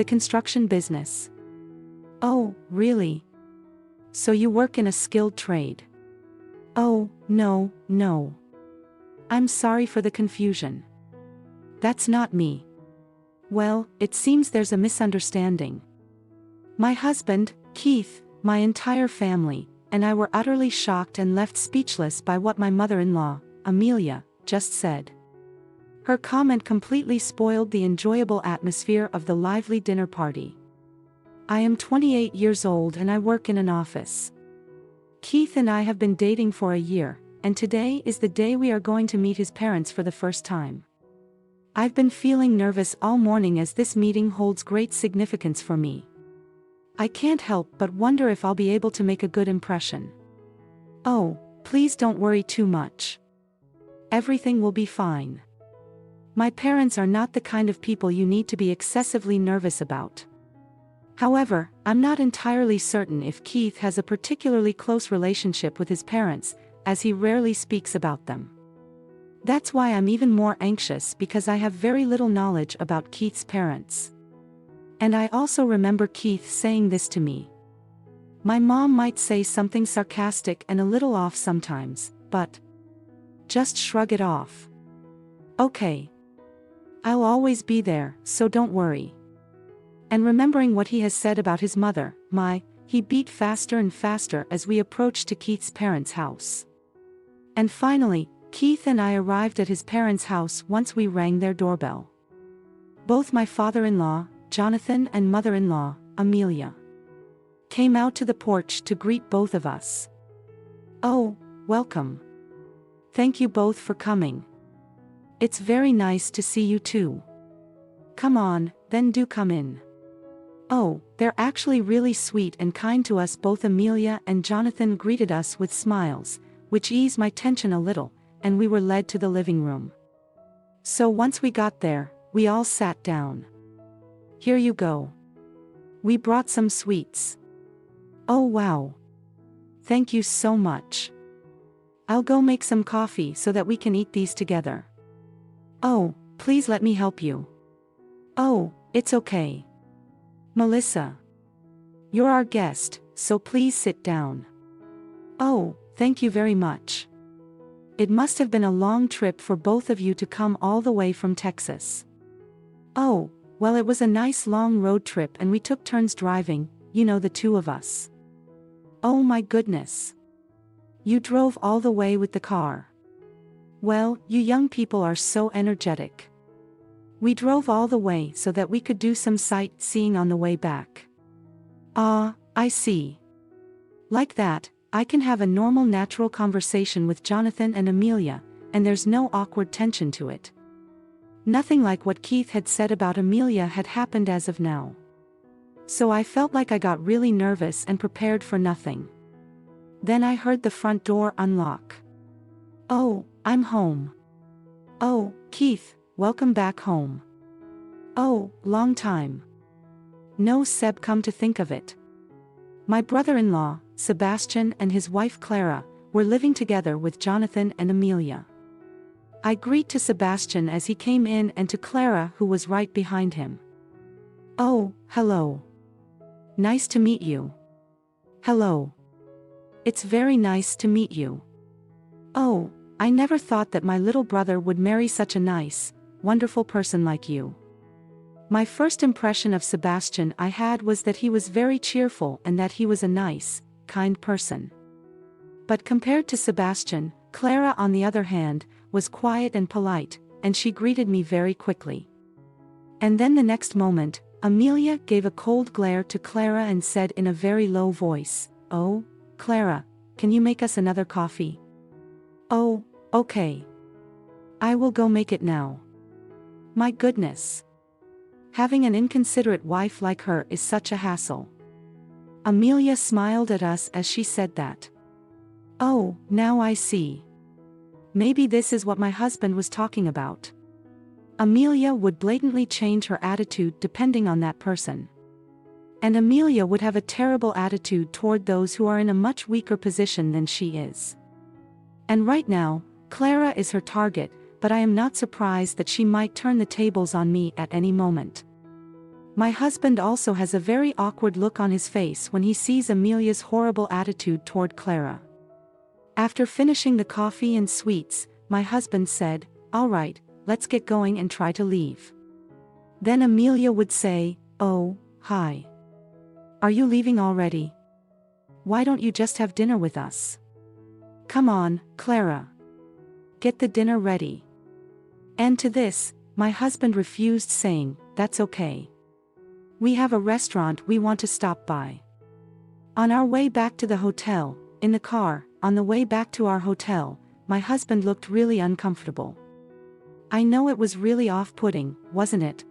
the construction business. Oh, really? So you work in a skilled trade? Oh, no, no. I'm sorry for the confusion. That's not me. Well, it seems there's a misunderstanding. My husband, Keith, my entire family, and I were utterly shocked and left speechless by what my mother-in-law, Amelia, just said. Her comment completely spoiled the enjoyable atmosphere of the lively dinner party. I am 28 years old and I work in an office. Keith and I have been dating for a year, and today is the day we are going to meet his parents for the first time. I've been feeling nervous all morning as this meeting holds great significance for me. I can't help but wonder if I'll be able to make a good impression. Oh, please don't worry too much. Everything will be fine. My parents are not the kind of people you need to be excessively nervous about. However, I'm not entirely certain if Keith has a particularly close relationship with his parents, as he rarely speaks about them. That's why I'm even more anxious because I have very little knowledge about Keith's parents. And I also remember Keith saying this to me. My mom might say something sarcastic and a little off sometimes, but just shrug it off. Okay. I'll always be there, so don't worry. And remembering what he has said about his mother, he beat faster and faster as we approached to Keith's parents' house. And finally, Keith and I arrived at his parents' house once we rang their doorbell. Both my father-in-law, Jonathan, and mother-in-law, Amelia, came out to the porch to greet both of us. Oh, welcome. Thank you both for coming. It's very nice to see you too. Come on, then do come in. Oh, they're actually really sweet and kind to us both. Amelia and Jonathan greeted us with smiles, which eased my tension a little, and we were led to the living room. So once we got there, we all sat down. Here you go. We brought some sweets. Oh wow. Thank you so much. I'll go make some coffee so that we can eat these together. Oh, please let me help you. Oh, it's okay. Melissa. You're our guest, so please sit down. Oh, thank you very much. It must have been a long trip for both of you to come all the way from Texas. Oh, well, it was a nice long road trip and we took turns driving, the two of us. Oh my goodness. You drove all the way with the car. Well, you young people are so energetic. We drove all the way so that we could do some sightseeing on the way back. Ah, I see. Like that, I can have a normal natural conversation with Jonathan and Amelia, and there's no awkward tension to it. Nothing like what Keith had said about Amelia had happened as of now. So I felt like I got really nervous and prepared for nothing. Then I heard the front door unlock. Oh, I'm home. Oh, Keith, welcome back home. Oh, long time. No, Seb, come to think of it. My brother-in-law, Sebastian, and his wife Clara, were living together with Jonathan and Amelia. I greeted to Sebastian as he came in and to Clara, who was right behind him. Oh, hello. Nice to meet you. Hello. It's very nice to meet you. Oh, I never thought that my little brother would marry such a nice, wonderful person like you. My first impression of Sebastian I had was that he was very cheerful and that he was a nice, kind person. But compared to Sebastian, Clara, on the other hand, was quiet and polite, and she greeted me very quickly. And then the next moment, Amelia gave a cold glare to Clara and said in a very low voice, "Oh, Clara, can you make us another coffee?" "Oh, okay. I will go make it now." My goodness. Having an inconsiderate wife like her is such a hassle. Amelia smiled at us as she said that. Oh, now I see. Maybe this is what my husband was talking about. Amelia would blatantly change her attitude depending on that person. And Amelia would have a terrible attitude toward those who are in a much weaker position than she is. And right now, Clara is her target, but I am not surprised that she might turn the tables on me at any moment. My husband also has a very awkward look on his face when he sees Amelia's horrible attitude toward Clara. After finishing the coffee and sweets, my husband said, "All right, let's get going and try to leave." Then Amelia would say, "Oh, hi. Are you leaving already? Why don't you just have dinner with us? Come on, Clara. Get the dinner ready." And to this, my husband refused, saying, "That's okay. We have a restaurant we want to stop by." On our way back to the hotel, in the car, on the way back to our hotel, my husband looked really uncomfortable. I know it was really off-putting, wasn't it?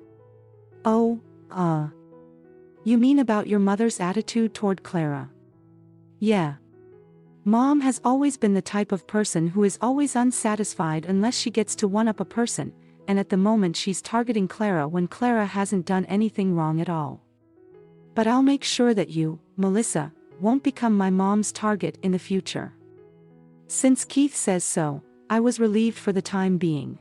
"Oh, you mean about your mother's attitude toward Clara?" "Yeah. Mom has always been the type of person who is always unsatisfied unless she gets to one-up a person, and at the moment she's targeting Clara when Clara hasn't done anything wrong at all. But I'll make sure that you, Melissa, won't become my mom's target in the future." Since Keith says so, I was relieved for the time being.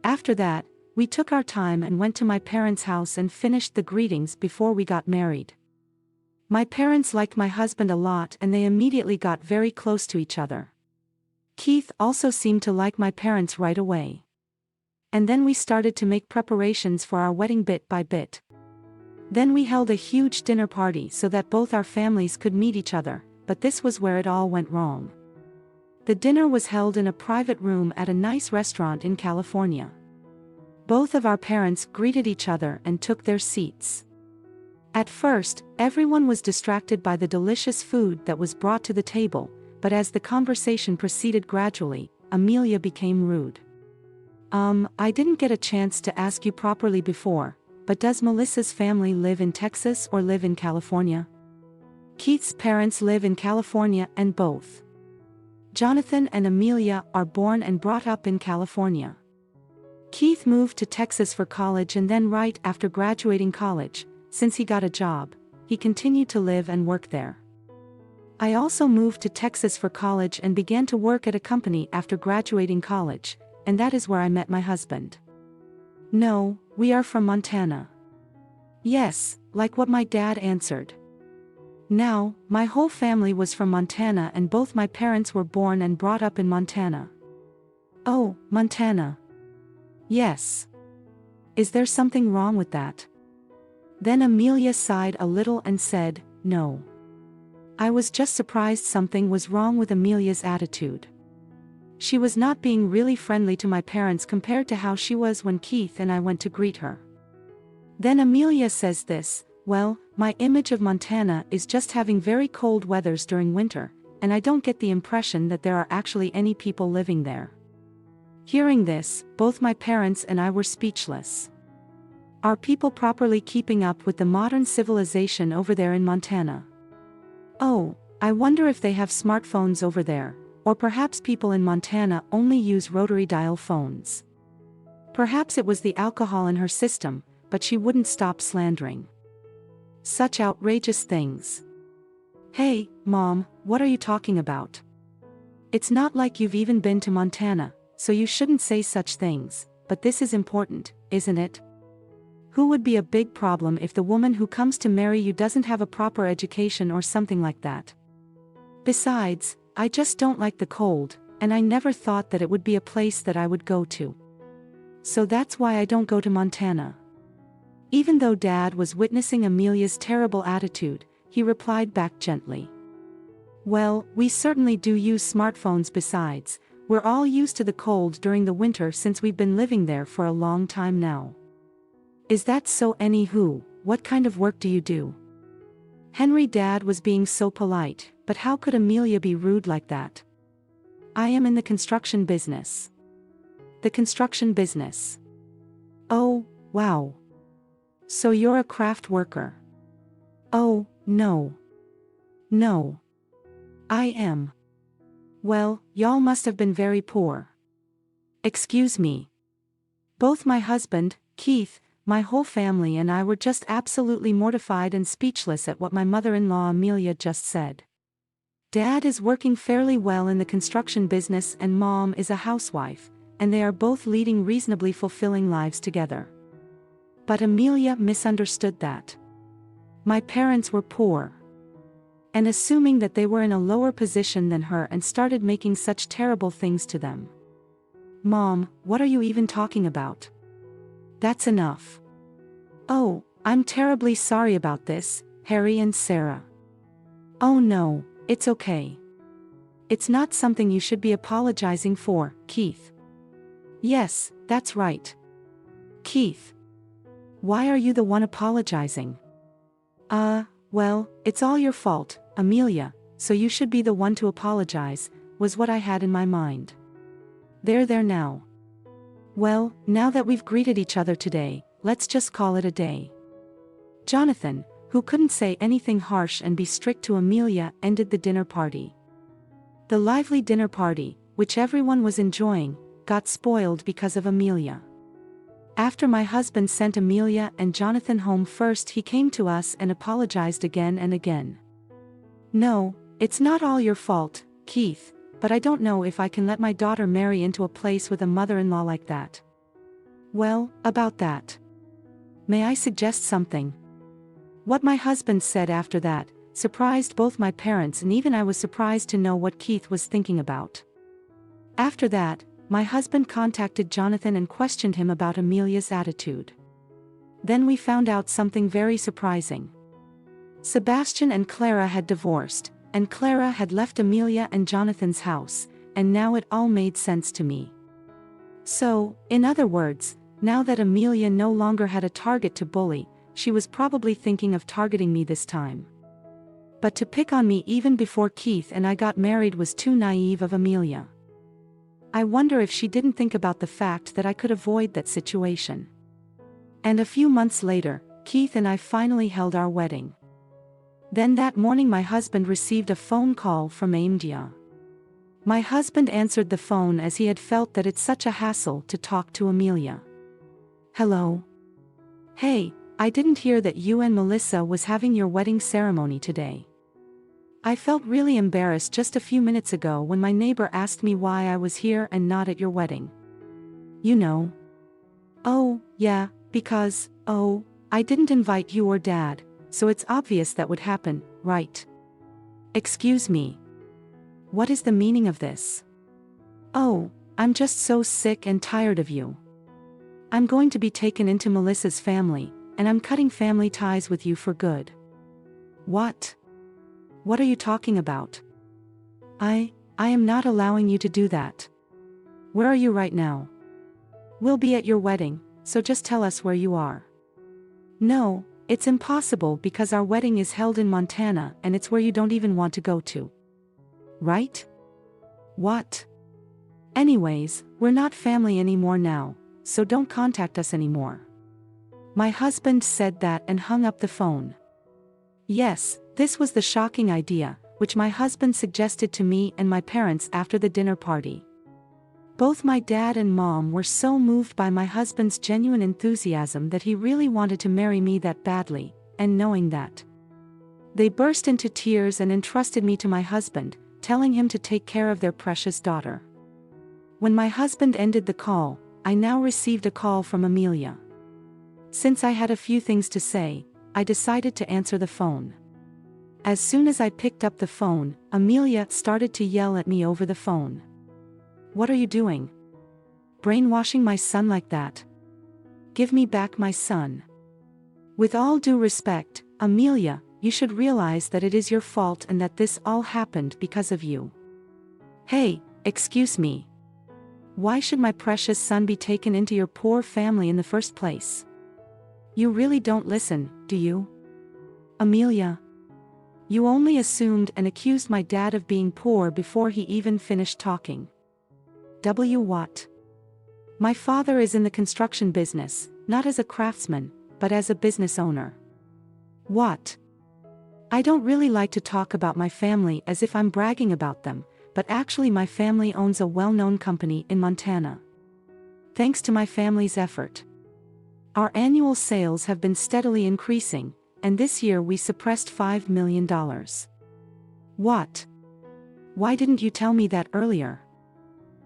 After that, we took our time and went to my parents' house and finished the greetings before we got married. My parents liked my husband a lot and they immediately got very close to each other. Keith also seemed to like my parents right away. And then we started to make preparations for our wedding bit by bit. Then we held a huge dinner party so that both our families could meet each other, but this was where it all went wrong. The dinner was held in a private room at a nice restaurant in California. Both of our parents greeted each other and took their seats. At first, everyone was distracted by the delicious food that was brought to the table, but as the conversation proceeded gradually, Amelia became rude. I didn't get a chance to ask you properly before, but does Melissa's family live in Texas or live in California?" Keith's parents live in California and both Jonathan and Amelia are born and brought up in California. Keith moved to Texas for college and then right after graduating college, since he got a job, he continued to live and work there. I also moved to Texas for college and began to work at a company after graduating college, and that is where I met my husband. "No, we are from Montana." "Yes, like what my dad answered. Now, my whole family was from Montana and both my parents were born and brought up in Montana." "Oh, Montana. Yes. Is there something wrong with that?" Then Amelia sighed a little and said, "No." I was just surprised something was wrong with Amelia's attitude. She was not being really friendly to my parents compared to how she was when Keith and I went to greet her. Then Amelia says this, "Well, my image of Montana is just having very cold weathers during winter, and I don't get the impression that there are actually any people living there." Hearing this, both my parents and I were speechless. Are people properly keeping up with the modern civilization over there in Montana? Oh, I wonder if they have smartphones over there, or perhaps people in Montana only use rotary dial phones. Perhaps it was the alcohol in her system, but she wouldn't stop slandering. Such outrageous things. "Hey, Mom, what are you talking about? It's not like you've even been to Montana, so you shouldn't say such things, but this is important, isn't it? Who would be a big problem if the woman who comes to marry you doesn't have a proper education or something like that? Besides, I just don't like the cold, and I never thought that it would be a place that I would go to. So that's why I don't go to Montana." Even though Dad was witnessing Amelia's terrible attitude, he replied back gently. "Well, we certainly do use smartphones. Besides, we're all used to the cold during the winter since we've been living there for a long time now." "Is that so? Anywho, what kind of work do you do?" Henry Dad was being so polite, but how could Amelia be rude like that? "I am in the construction business." "The construction business? Oh, wow. So you're a craft worker?" "Oh, no. No. I am." "Well, y'all must have been very poor." "Excuse me." Both my husband, Keith, my whole family and I were just absolutely mortified and speechless at what my mother-in-law Amelia just said. Dad is working fairly well in the construction business and Mom is a housewife, and they are both leading reasonably fulfilling lives together. But Amelia misunderstood that. My parents were poor. And assuming that they were in a lower position than her and started making such terrible things to them. Mom, what are you even talking about? That's enough. Oh, I'm terribly sorry about this, Harry and Sarah. Oh no, it's okay. It's not something you should be apologizing for, Keith. Yes, that's right. Keith. Why are you the one apologizing? Well, it's all your fault, Amelia, so you should be the one to apologize, was what I had in my mind. There now. Well, now that we've greeted each other today, let's just call it a day. Jonathan, who couldn't say anything harsh and be strict to Amelia, ended the dinner party. The lively dinner party, which everyone was enjoying, got spoiled because of Amelia. After my husband sent Amelia and Jonathan home first, he came to us and apologized again and again. No, it's not all your fault, Keith, but I don't know if I can let my daughter marry into a place with a mother-in-law like that. Well, about that. May I suggest something? What my husband said after that surprised both my parents, and even I was surprised to know what Keith was thinking about. After that, my husband contacted Jonathan and questioned him about Amelia's attitude. Then we found out something very surprising. Sebastian and Clara had divorced, and Clara had left Amelia and Jonathan's house, and now it all made sense to me. So, in other words, now that Amelia no longer had a target to bully, she was probably thinking of targeting me this time. But to pick on me even before Keith and I got married was too naive of Amelia. I wonder if she didn't think about the fact that I could avoid that situation. And a few months later, Keith and I finally held our wedding. Then that morning my husband received a phone call from Amelia. My husband answered the phone as he had felt that it's such a hassle to talk to Amelia. Hello? Hey, I didn't hear that you and Melissa was having your wedding ceremony today. I felt really embarrassed just a few minutes ago when my neighbor asked me why I was here and not at your wedding. You know. Oh, yeah, because, I didn't invite you or Dad, so it's obvious that would happen, right? Excuse me. What is the meaning of this? Oh, I'm just so sick and tired of you. I'm going to be taken into Melissa's family, and I'm cutting family ties with you for good. What? What are you talking about? I am not allowing you to do that. Where are you right now? We'll be at your wedding, so just tell us where you are. No, it's impossible because our wedding is held in Montana and it's where you don't even want to go to. Right? What? Anyways, we're not family anymore now, so don't contact us anymore. My husband said that and hung up the phone. Yes, this was the shocking idea, which my husband suggested to me and my parents after the dinner party. Both my dad and mom were so moved by my husband's genuine enthusiasm that he really wanted to marry me that badly, and knowing that, they burst into tears and entrusted me to my husband, telling him to take care of their precious daughter. When my husband ended the call, I now received a call from Amelia. Since I had a few things to say, I decided to answer the phone. As soon as I picked up the phone, Amelia started to yell at me over the phone. What are you doing? Brainwashing my son like that? Give me back my son. With all due respect, Amelia, you should realize that it is your fault and that this all happened because of you. Hey, excuse me. Why should my precious son be taken into your poor family in the first place? You really don't listen, do you? Amelia. You only assumed and accused my dad of being poor before he even finished talking. What? My father is in the construction business, not as a craftsman, but as a business owner. What? I don't really like to talk about my family as if I'm bragging about them, but actually my family owns a well-known company in Montana. Thanks to my family's effort, our annual sales have been steadily increasing, and this year we surpassed $5 million. What? Why didn't you tell me that earlier?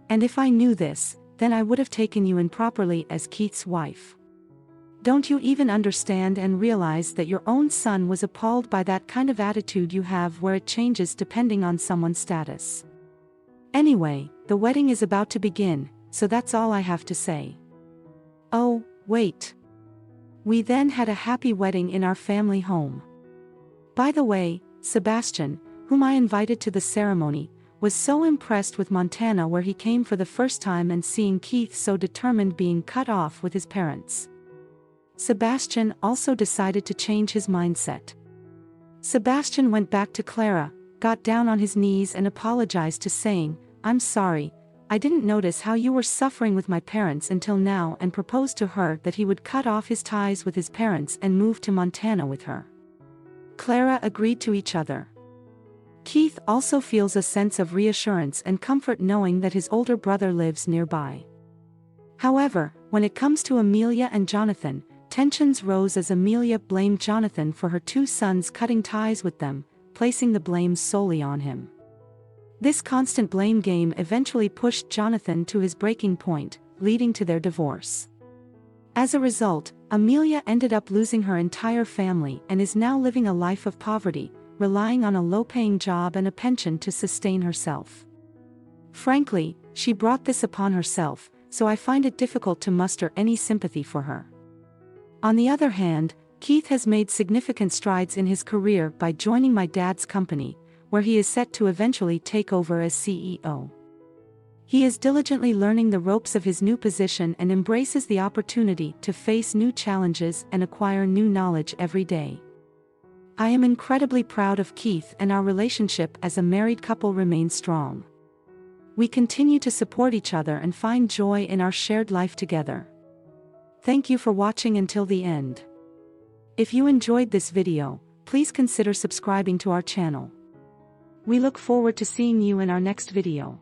And if I knew this, then I would have taken you in properly as Keith's wife. Don't you even understand and realize that your own son was appalled by that kind of attitude you have where it changes depending on someone's status? Anyway, the wedding is about to begin, so that's all I have to say. Oh, wait. We then had a happy wedding in our family home. By the way, Sebastian, whom I invited to the ceremony, was so impressed with Montana where he came for the first time and seeing Keith so determined being cut off with his parents. Sebastian also decided to change his mindset. Sebastian went back to Clara, got down on his knees and apologized to saying, "I'm sorry, I didn't notice how you were suffering with my parents until now," and proposed to her that he would cut off his ties with his parents and move to Montana with her. Clara agreed to each other. Keith also feels a sense of reassurance and comfort knowing that his older brother lives nearby. However, when it comes to Amelia and Jonathan, tensions rose as Amelia blamed Jonathan for her two sons cutting ties with them, placing the blame solely on him. This constant blame game eventually pushed Jonathan to his breaking point, leading to their divorce. As a result, Amelia ended up losing her entire family and is now living a life of poverty, relying on a low-paying job and a pension to sustain herself. Frankly, she brought this upon herself, so I find it difficult to muster any sympathy for her. On the other hand, Keith has made significant strides in his career by joining my dad's company, where he is set to eventually take over as CEO. He is diligently learning the ropes of his new position and embraces the opportunity to face new challenges and acquire new knowledge every day. I am incredibly proud of Keith, and our relationship as a married couple remains strong. We continue to support each other and find joy in our shared life together. Thank you for watching until the end. If you enjoyed this video, please consider subscribing to our channel. We look forward to seeing you in our next video.